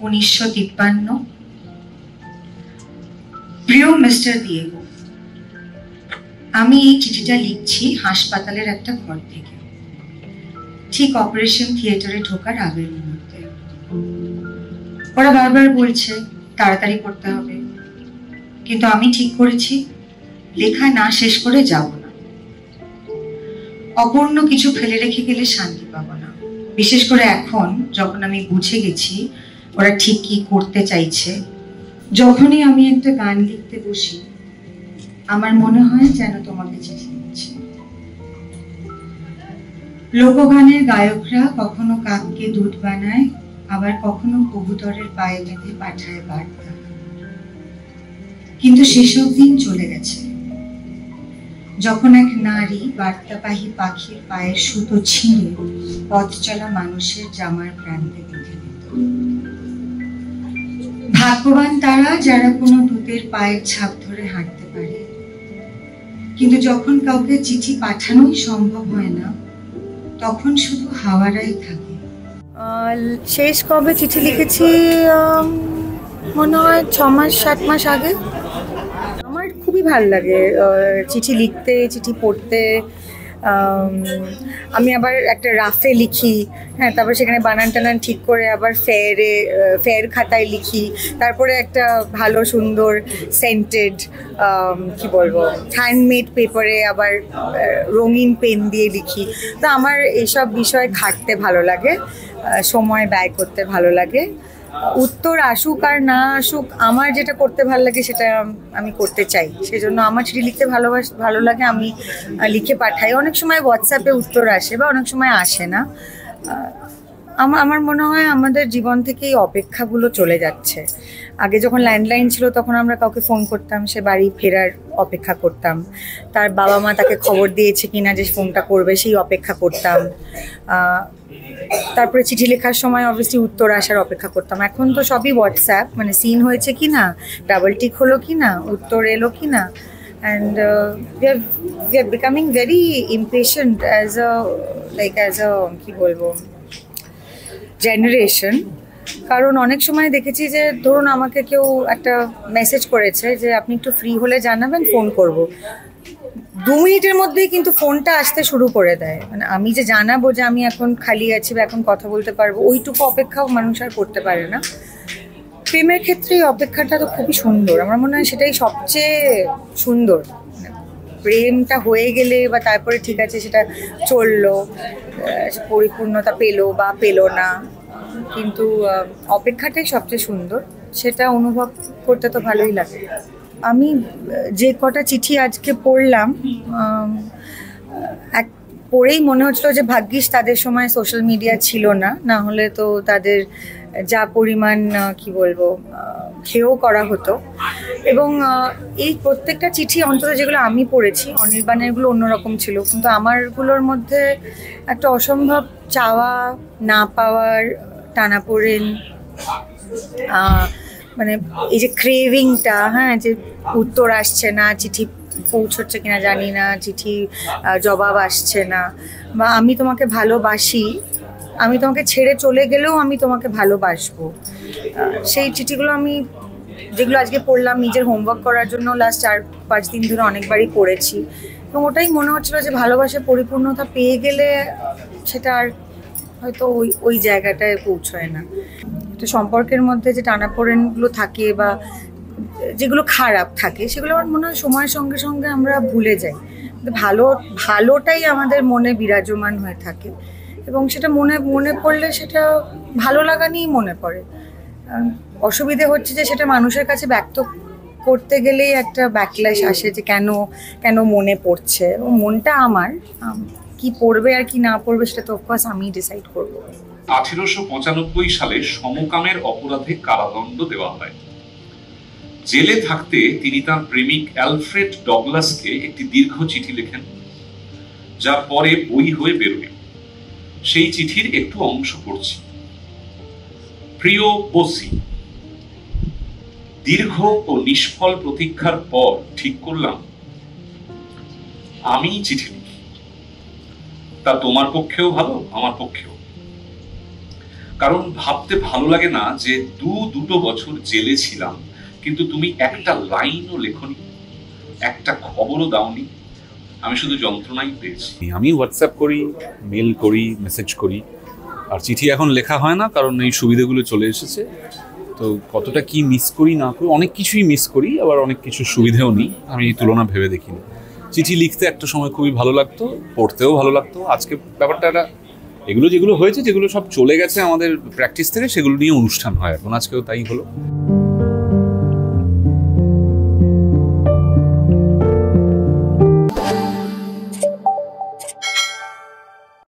1953। প্রিয় mister Diego, আমি এই চিঠিটা লিখছি হাসপাতালের একটা ঘর থেকে, ঠিক অপারেশন থিয়েটারে ঢোকার আগের মুহূর্তে। ওরা বারবার বলছে তাড়াতাড়ি করতে হবে, কিন্তু আমি ঠিক করেছি লেখা না শেষ করে যাব না। অপূর্ণ কিছু ফেলে রেখে গেলে শান্তি পাবো না, বিশেষ করে এখন যখন আমি বুঝে গেছি ওরা ঠিক কি করতে চাইছে। যখনই আমি একটা গান লিখতে বসি আমার মনে হয় যেন তোমাকে চিঠি দিচ্ছি। লোকগানের গায়করা কখনো কাককে দুধ বানায়, আবার কখনো কবুতরের পায়ে বেঁধে পাঠায় বার্তা, কিন্তু সেসব দিন চলে গেছে যখন এক নারী বার্তাবাহী পাখির পায়ের সুতো ছিঁড়ে পথ চলা মানুষের জামার প্রান্তে বেঁধে দিত। ভাগ্যবান তারা যারা কোনো দূতের পায়ের ছাপ ধরে হাঁটতে পারে, কিন্তু যখন কাউকে চিঠি পাঠানোই সম্ভব হয় না তখন শুধু হাওয়ারাই থাকে। শেষ কবে চিঠি লিখেছি মনে হয় 6 মাস 7 মাস আগে। আমার খুবই ভালো লাগে চিঠি লিখতে, চিঠি পড়তে। আমি আবার একটা রাফে লিখি, হ্যাঁ, তারপর সেখানে বানান টানান ঠিক করে আবার ফেয়ার খাতায় লিখি, তারপরে একটা ভালো সুন্দর সেন্টেড কি বলবো হ্যান্ডমেড পেপারে আবার রঙিন পেন দিয়ে লিখি। তো আমার এইসব বিষয় ঘাঁটতে ভালো লাগে, সময় ব্যয় করতে ভালো লাগে। উত্তর আসুক আর না আসুক, আমার যেটা করতে ভালো লাগে সেটা আমি করতে চাই, সেজন্য আমার চিঠি লিখতে ভালো লাগে। আমি লিখে পাঠাই। অনেক সময় হোয়াটসঅ্যাপে উত্তর আসে বা অনেক সময় আসে না। আমার মনে হয় আমাদের জীবন থেকে এই অপেক্ষাগুলো চলে যাচ্ছে। আগে যখন ল্যান্ডলাইন ছিল তখন আমরা কাউকে ফোন করতাম, সে বাড়ি ফেরার অপেক্ষা করতাম, তার বাবা মা তাকে খবর দিয়েছে কিনা যে ফোনটা করবে সেই অপেক্ষা করতাম। তারপরে চিঠি লেখার সময় অবভিয়াসলি উত্তর আসার অপেক্ষা করতাম। এখন তো সবই হোয়াটসঅ্যাপ, মানে সিন হয়েছে কি না, ডাবল টিক হলো কি না, উত্তর এলো কি না। And we are becoming very impatient as a কি বলবো জেনারেশন। কারণ অনেক সময় দেখেছি যে ধরুন আমাকে কেউ একটা মেসেজ করেছে যে আপনি একটু ফ্রি হলে জানাবেন, ফোন করব। 2 মিনিটের মধ্যেই কিন্তু ফোনটা আসতে শুরু করে দেয়। মানে আমি যে জানাবো যে আমি এখন খালি আছি বা এখন কথা বলতে পারবো, ওইটুকু অপেক্ষাও মানুষ আর করতে পারে না। প্রেমের ক্ষেত্রে এই অপেক্ষাটা তো খুবই সুন্দর, আমার মনে হয় সেটাই সবচেয়ে সুন্দর। প্রেমটা হয়ে গেলে বা তারপরে ঠিক আছে সেটা চললো, পরিপূর্ণতা পেলো বা পেলো না, কিন্তু অপেক্ষাটাই সবচেয়ে সুন্দর, সেটা অনুভব করতে তো ভালোই লাগে। আমি যে কটা চিঠি আজকে পড়লাম, পড়েই মনে হচ্ছিলো যে ভাগ্যিস তাদের সময় সোশ্যাল মিডিয়া ছিল না, না হলে তো তাদের যা পরিমাণ কি বলবো খেয়েও করা হতো। এবং এই প্রত্যেকটা চিঠি অন্তত যেগুলো আমি পড়েছি, অনির্বাণেরগুলো অন্যরকম ছিল, কিন্তু আমারগুলোর মধ্যে একটা অসম্ভব চাওয়া, না পাওয়ার টানাপোড়েন, মানে এই যে ক্রেভিংটা, হ্যাঁ, যে উত্তর আসছে না, চিঠি পৌঁছচ্ছে কিনা জানি না, চিঠি জবাব আসছে না, বা আমি তোমাকে ভালোবাসি, আমি তোমাকে ছেড়ে চলে গেলেও আমি তোমাকে ভালোবাসবো। সেই চিঠিগুলো আমি যেগুলো আজকে পড়লাম নিজের হোমওয়ার্ক করার জন্য লাস্ট 4-5 দিন ধরে অনেকবারই পড়েছি, এবং ওটাই মনে হচ্ছিলো যে ভালোবাসার পরিপূর্ণতা পেয়ে গেলে সেটা আর হয়তো ওই জায়গাটায় পৌঁছয় না। একটা সম্পর্কের মধ্যে যে টানাপোড়েনগুলো থাকে বা যেগুলো খারাপ থাকে সেগুলো আমার মনে হয় সময়ের সঙ্গে সঙ্গে আমরা ভুলে যাই। ভালোটাই আমাদের মনে বিরাজমান হয়ে থাকে, এবং সেটা মনে পড়লে সেটা ভালো লাগা নিয়েই মনে পড়ে। অসুবিধে হচ্ছে যে সেটা মানুষের কাছে ব্যক্ত করতে গেলেই একটা ব্যাকল্যাশ আসে যে কেন মনে পড়ছে। এবং মনটা আমার, কি পড়বে আর কি না পড়বে সেটা তো অফকোর্স আমি ডিসাইড করব। 1895 সালে সমকামের অপরাধে কারাদণ্ড দেওয়া হয়। জেলে থাকতে তিনি তার প্রেমিক অ্যালফ্রেড ডগলাসকে একটি দীর্ঘ চিঠি লেখেন, যা পরে বই হয়ে বেরোয়। সেই চিঠির একটু অংশ পড়ছি। প্রিয় বসি, দীর্ঘ ও নিষ্ফল প্রতীক্ষার পর ঠিক করলাম আমি চিঠি লিখি। তা তোমার পক্ষেও ভালো, আমার পক্ষেও। কারণ ভাবতে ভালো লাগে না যে দুটো বছর জেলে ছিলাম, কিন্তু তুমি একটা লাইনও লেখনি, একটা খবরও দাওনি। আমি শুধু যন্ত্রণাই পেয়েছি। আমি হোয়াটসঅ্যাপ করি, মেল করি, মেসেজ করি, আর চিঠি এখন লেখা হয় না কারণ এই সুবিধাগুলো চলে এসেছে। তো কতটা কি মিস করি না করি, অনেক কিছুই মিস করি, আবার অনেক কিছু সুবিধেও নিই। আমি এই তুলনা ভেবে দেখিনি। চিঠি লিখতে একটা সময় খুবই ভালো লাগতো, পড়তেও ভালো লাগতো। আজকে ব্যাপারটা যেগুলো হয়েছে, যেগুলো সব চলে গেছে আমাদের প্র্যাকটিস থেকে, সেগুলো নিয়ে অনুষ্ঠান হয় এখন। আজকেও তাই হলো।